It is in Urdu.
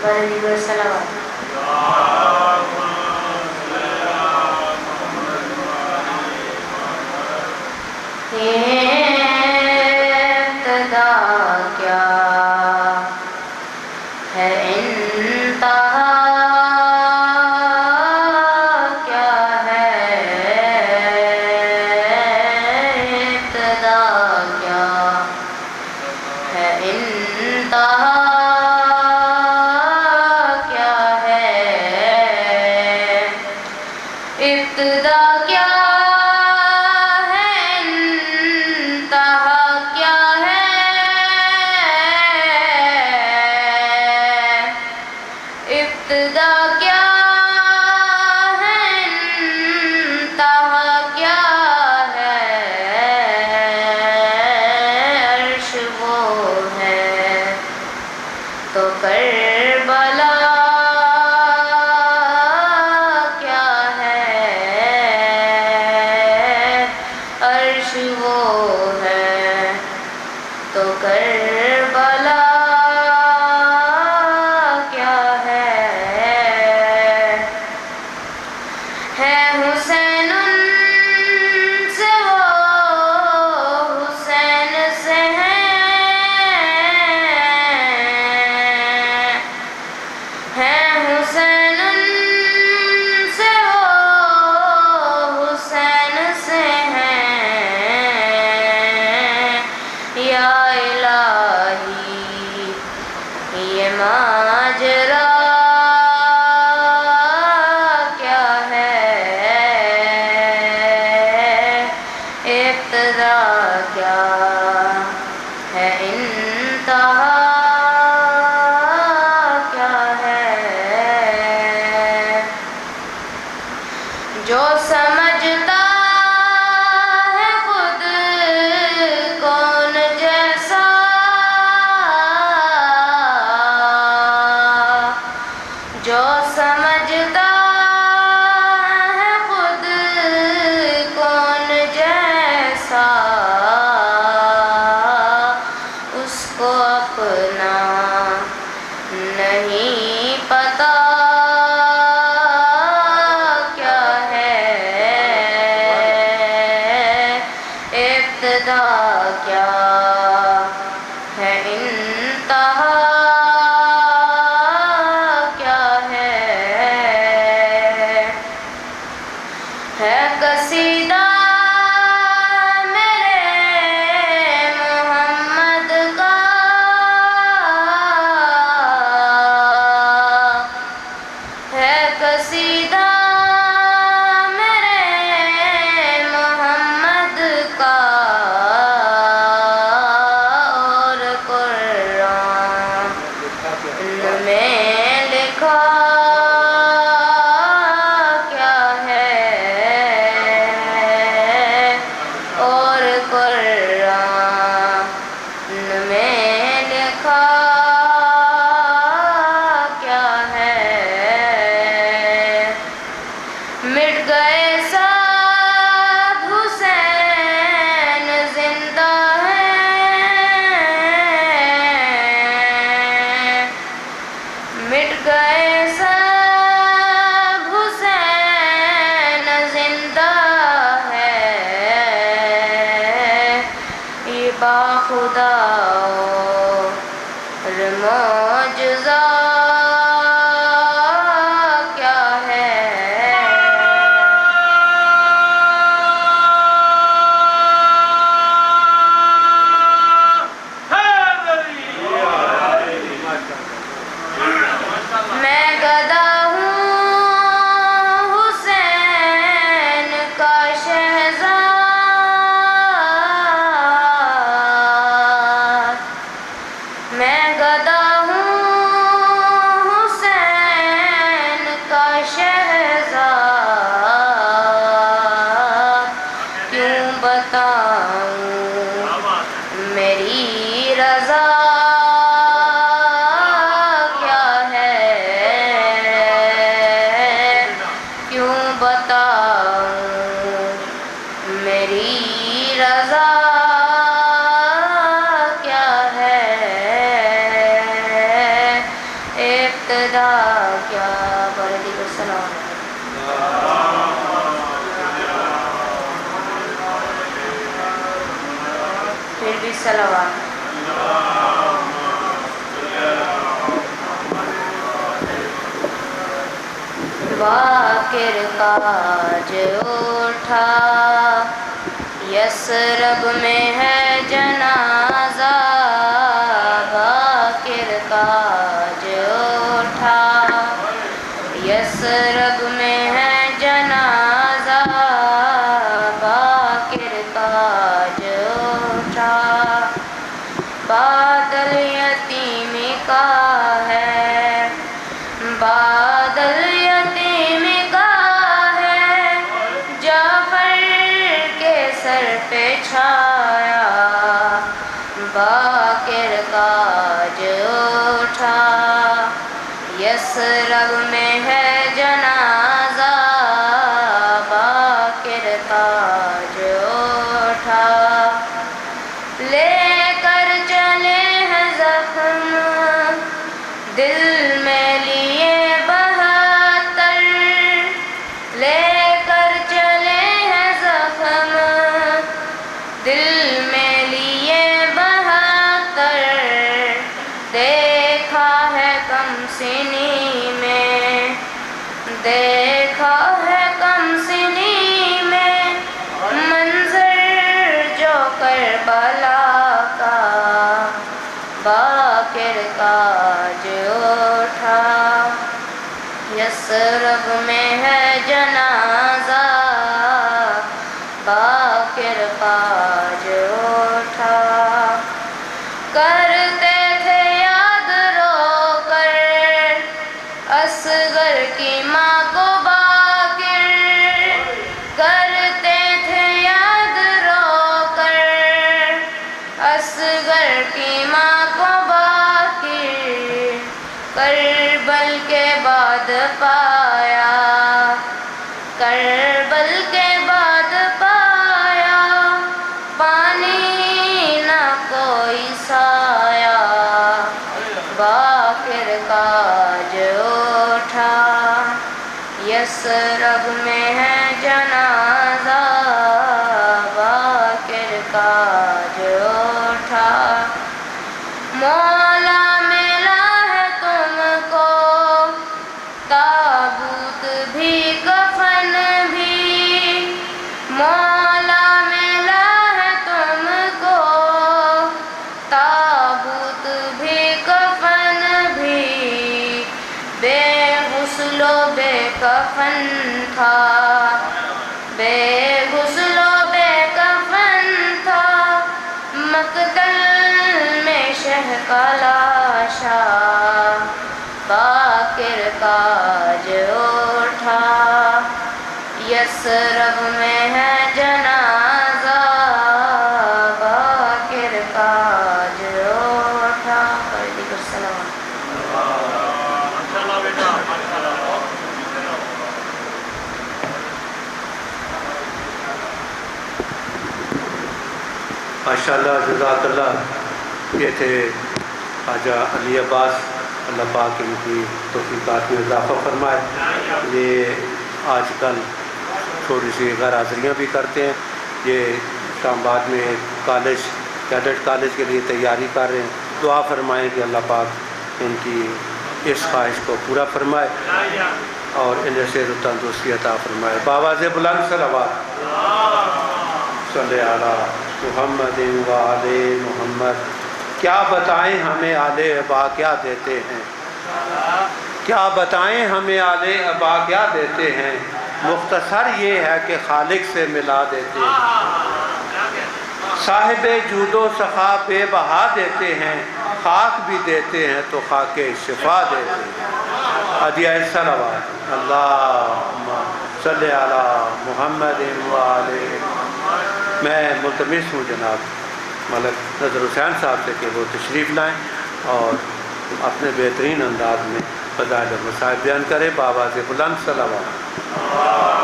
پر صلوات ابتدا کیا ہے انتہا کیا ہے ابتدا کیا ہے انتہا کیا ہے ابتدا کیا ہے انتہا کیا ہے ابتدا کیا ہے انتہا کیا ہے عرش وہ ہے تو کربلا کیا ہے عرش وہ ہے تو کربلا کیا ہے حسین ان سے وہ حسین سے ہے حسین ان سے وہ حسین سے ہیں یا الہی یہ ماجرا کیا ہے ابتدا کیا ہے انتہا کیا ہے جو سمجھتا ہے خود کون جیسا جو سمجھتا ہے خود کون جیسا اس کو اپنا نہیں پتا کیا ہے ابتدا کیا ہے انتہا کیا ہے قصیدہ میرے محمد کا ہے قصیدہ میرے محمد کا اور قرآن میں لکھا کیا ہے اور قرآن میں لکھا کیا ہے مٹ گئے سب حسین زندہ ہے مٹ گئے سب حسین زندہ ہے یہ باخدا اور معجزہ کیا ہے میں گدا ہوں حسین کا شہزاد میں گدا ہوں حسین کا شہزاد کیوں بتاؤں میری رضا کیا ہے کیوں بتاؤں میری رضا کیا ہے ابتدا کیا بردی کو سلام پھر بھی صلوات باقر کاج اٹھا یثرب میں ہے جنازہ باقر کاج اٹھا یثرب میں ہے جنازہ باقر کاج اٹھا بادل یتیم کا ہے بادل یتیم کا ہے جعفر کے سر پہ چھایا باقر کاج اٹھا یثرب میں ہے جنازہ باقر کاج اٹھا لے کر چلے ہیں زخم دل میں لیے 72 لے کر چلے ہیں زخم دل میں لیے 72 دیکھا ہے کم سنی میں دیکھا ہے کم سنی میں منظر جو کربلا کا باقر کاج اٹھا یثرب میں ہے جنازہ باقر کاج اٹھا کرتے تھے یاد رو کر اصغر کی ماں کو باقر کرتے تھے یاد رو کر اصغر کی ماں کو باقر کربل کے بعد پایا کربل کے بعد پایا پانی نہ کوئی سایہ باقر کاج اٹھا یثرب میں ہے جنازہ باقر کاج اٹھا مولا ملا ہے تم کو تابوت بھی کفن بھی مولا ملا ہے تم کو تابوت بھی کفن بھی بے غسل و بے کفن تھا بے غسل و بے کفن تھا مقتل میں شہ کا لاشا باقر کاج اٹھا یثرب میں ہے جنازہ باقر کاج اٹھا پردی کو سلام ماشاءاللہ جزاک اللہ یہ تھے خواجہ علی عباس اللہ پاک ان کی توفیقات میں اضافہ فرمائے یہ آج کل تھوڑی سی غیر حاضریاں بھی کرتے ہیں یہ شام بعد میں کالج کیڈٹ کالج کے لیے تیاری کر رہے ہیں دعا فرمائیں کہ اللہ پاک ان کی اس خواہش کو پورا فرمائے اور انہیں صحت و تندرستی عطا فرمائے باواز بلند صلوات صلی علی محمد و آل محمد کیا بتائیں ہمیں آل ابا کیا دیتے ہیں کیا بتائیں ہمیں آل ابا کیا دیتے ہیں مختصر یہ ہے کہ خالق سے ملا دیتے ہیں صاحب جود و سخا بے بہا دیتے ہیں خاک بھی دیتے ہیں تو خاک شفا دیتے ہیں عدیہ صلوات اللہم صلی علی محمد و آل میں ملتمس ہوں جناب ملک نظر حسین صاحب سے کہ وہ تشریف لائیں اور اپنے بہترین انداز میں فضائل و مصائب بیان کریں بآواز بلند صلوات